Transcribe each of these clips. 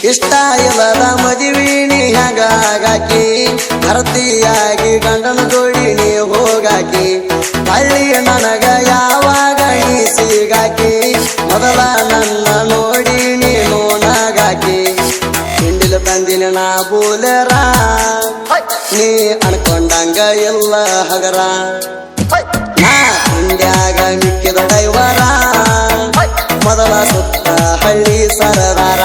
ಇಷ್ಟ ಇಲ್ಲದ ಮದುವಿನಿ ಹಂಗಾಕಿ ಭರ್ತಿಯಾಗಿ ಗಂಡನ ಜೋಡಿ ನೀ ಹೋಗಾಕಿ ಹಳ್ಳಿ ನನಗ ಯಾವಾಗ ನೀ ಸಿಗಾಕಿ ಮೊದಲ ನನ್ನ ನೋಡಿ ನೀನು ನಗಾಕಿ ಹಿಂದಿಲು ತಂದಿನ ನಾ ಬೂಲೆರ ನೀ ಅನ್ಕೊಂಡಂಗ ಎಲ್ಲ ಹಗರ ನಾ ಹಿಂಡ್ಯಾಗ ಮಿಕ್ಕಿದ ಡೈವರ ಮೊದಲ ಸುತ್ತ ಹಳ್ಳಿ ಸರದಾರ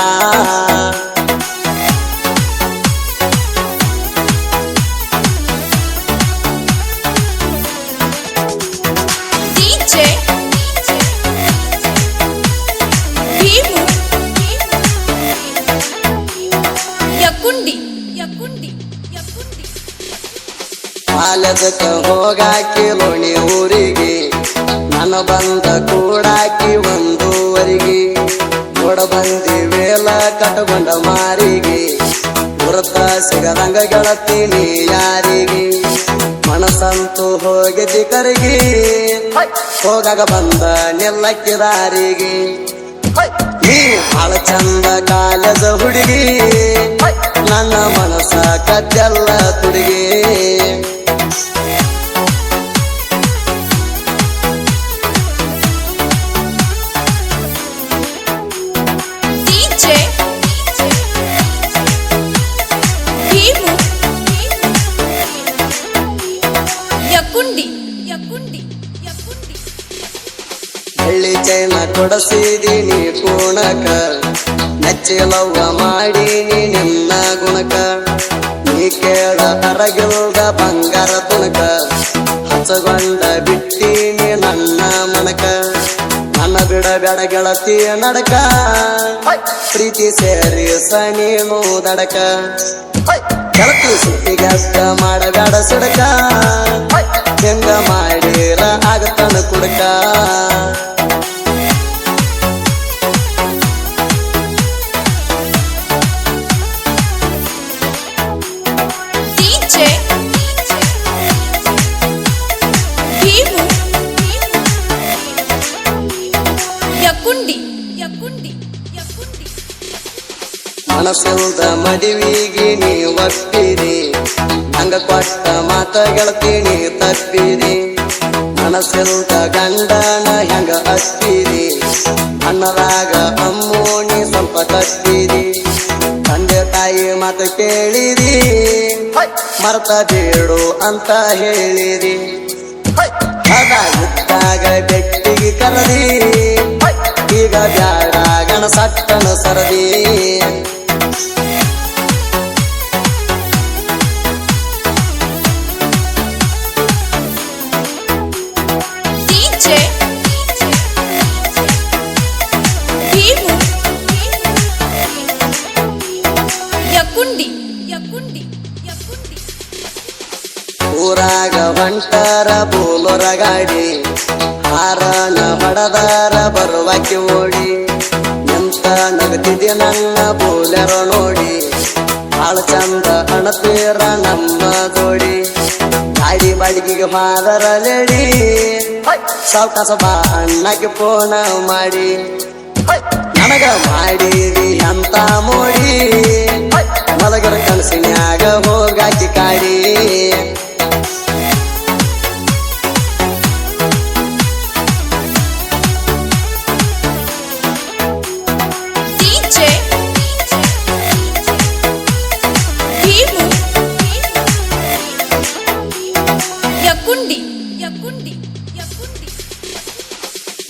ಕಾಲೇಜಕ್ಕೆ ಹೋಗಾಕಿ ಲೋಣಿ ಊರಿಗೆ ನನ್ನ ಬಂದ ಕೂಡಾಕಿ ಒಂದೂವರೆಗೆ ನೋಡ ಬಂದಿ ವೇಲ ಕಟ್ಟಗೊಂಡ ಮಾರಿಗೆ ಗುರುತ ಸಿಗದಂಗ ಗೆಳತೀನಿ ಯಾರಿಗೆ ಮನಸ್ಸಂತೂ ಹೋಗಿದ್ದಿ ಕರಿಗೆ ಹೋಗಾಗ ಬಂದ ನಿಲ್ಲಕ್ಕಿ ದಾರಿಗೆ ನೀ ಬಾಳ ಚಂದ ಕಾಲೇಜ ಹುಡುಗಿ ನನ್ನ ಮನಸ್ಸ ಕದ್ದೆಲ್ಲ ತುಡುಗಿ ಹಳ್ಳಿ ಚೈನ ಕೊಡಸಿದೀನಿ ಕೋಣಕ ನಚ್ಚಿಲವ್ವ ಮಾಡೀನಿ ನಿನ್ನ ಗುಣಕ ನೀ ಕೇಳ ಅರಗಿಲ್ದ ಬಂಗಾರ ತುಣಕ ಹಚ್ಚಗೊಂಡ ಬಿಟ್ಟೀನಿ ನನ್ನ ಮನಕ ನನ್ನ ಬಿಡಬೇಡ ಗೆಳತಿ ನಡಕ ಪ್ರೀತಿ ಸೇರಿ ನೀನು ದಡಕ ಗೆಳತಿ ಸುಟ್ಟಿಗಷ್ಟ ಮಾಡಬೇಡ ಸಿಡಕ ಹೆಂಗ ಮಾಡಿರ ಆಗತನ ಕುಡಕ ಮನಸ್ಸಿಲ್ದ ಮದುವಿಗೆ ನೀ ಒಪ್ಪಿರಿ ಹಂಗ ಕೊಟ್ಟ ಮಾತ ಗೆಳತೀನಿ ತಪ್ಪಿರಿ ಮನಸ್ಸಿಲ್ದ ಗಂಡನ ಹೆಂಗ ಅಪ್ಪಿರಿ ಅನ್ನದಾಗ ಅಮ್ಮೋಣಿ ಸ್ವಲ್ಪ ತಪ್ಪಿರಿ ತಂದೆ ತಾಯಿ ಮಾತು ಕೇಳಿರಿ ಮರ್ತ ಬೇಡು ಅಂತ ಹೇಳಿರಿ ಅದ ಇದ್ದಾಗ ಬೆಟ್ಟಿಗೆ ಕರದಿ ಈಗ ಬ್ಯಾಡ ಗಣ ಸಟ್ಟನ ಸರದಿ ಊರಾಗ ಹೊಂಟಾರ ಬೋಲೋರ ಗಾಡಿ ಹಾರನ ಹೊಡದಾರ ಬರುವಾಕಿ ಓಡಿ ಎಂತ ನಗತಿದೆ ನನ್ನ ಬೋಲೆರ ನೋಡಿ ಬಾಳ ಚಂದ ಅಣತೀರ ನಮ್ಮ ಜೋಡಿ ಗಾಡಿ ಬಾಡಿಗೆಗೆ ಮಾದರ ಲೇಡಿ ಸಾವಕಾಸ ಬಾ ಅಣ್ಣಕ್ಕೆ ಫೋನ ಮಾಡಿ ನನಗ ಮಾಡಿರಿ ಅಂತ ಮೋಡಿ ಮಲಗರ ಕನಸಿನ್ಯಾಗ ಹೋಗಾಕಿ ಕಾಡಿ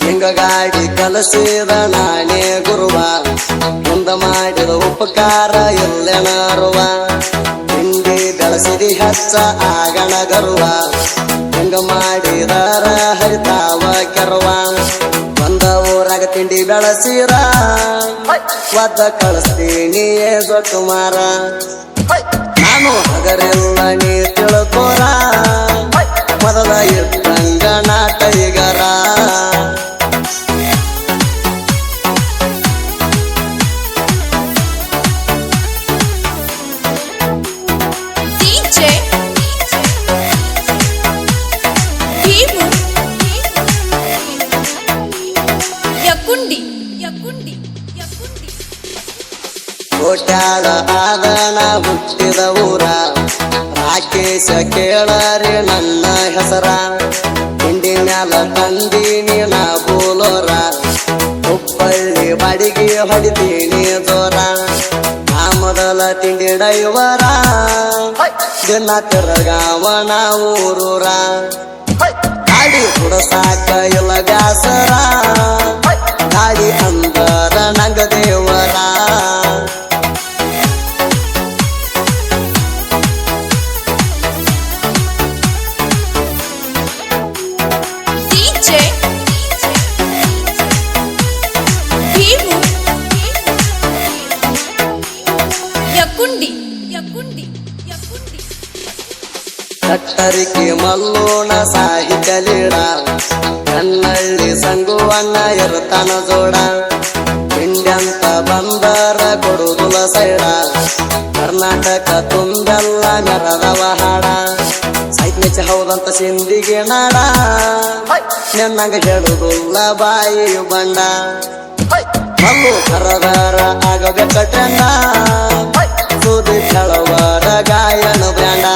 ಹಿಂಗ ಗಾಡಿ ಕಲಸಿದ ನಾನೇ ಗುರುವ ಮುಂದ ಮಾಡಿದ ಉಪಕಾರ ಎಲ್ಲೆನಾರುವ ಹಿಂಡಿ ಬೆಳೆಸಿದಿ ಹಚ್ಚ ಆಗಣ ಗರುವ ಹಿಂಗ ಮಾಡಿದಾರ ಹರಿತಾವ ಕೆರವ ಒಂದ ಊರಾಗ ತಿಂಡಿ ಬೆಳಸಿರ ಒದ್ದ ಕಳಿಸ್ತೀನಿ ಕುಮಾರ ನಾನು ಹಗರೆಲ್ಲ ನೀ ತಿಳ್ಕೋರ ಮೊದಲ ಇದ್ದಂಗ ನಾಟೈಗರ ಕೋಟ್ಯಾಳ ಆದನ ಹುಟ್ಟಿದ ಊರ ರಾಕೇಶ ಕೇಳರಿ ನನ್ನ ಹೆಸರ ಹಿಂಡಿ ಮ್ಯಾಲ ತಂದೀನಿ ನಾ ಬೋಲೋರ ಹುಬ್ಬಳ್ಳಿ ಬಾಡಿಗೆ ಹೊಡಿತೀನಿ ಜೋರ ಆ ಮೊದಲ ತಿಂಡಿ ಡೈವರ ದಿನ ತಿರಗಾವಣ ಊರೂರ ಗಾಡಿ ಕುಡಸಾಕ ಇಲ್ಲ ಬ್ಯಾಸರ ಗಾಡಿ ಅಂದರ ನಂಗ ದೇವರ ಕಟ್ಟರಿಕೆ ಮಲ್ಲೋಣ ಸಾಹಿತ್ಯ ಲೀಡ ಕನ್ನಳ್ಳಿ ಸಂಗುವಣ್ಣ ಇರ್ತಾನ ಜೋಡ ಹಿಂಡ್ಯಂತ ಬಂದರ ಕೊಡುಗುಲ ಸೈಡ ಕರ್ನಾಟಕ ತುಂಬೆಲ್ಲ ಮೆರದವ ಹಾಡ ಸಾಹಿತ್ಯ ಹೌದಂತ ಸಿಂಧಿಗೆ ನಾಡ ನೆನ್ನಂಗ ಹೇಳುದುಲ್ಲ ಬಾಯಿ ಬಂಡ ಮಲ್ಲು ಕರದಾರ ಆಗಬೇಕ ಟ್ರೆಂಡ ಸುದ್ದಿ ಕೆಳವರ ಗಾಯನ ಬ್ರ್ಯಾಂಡ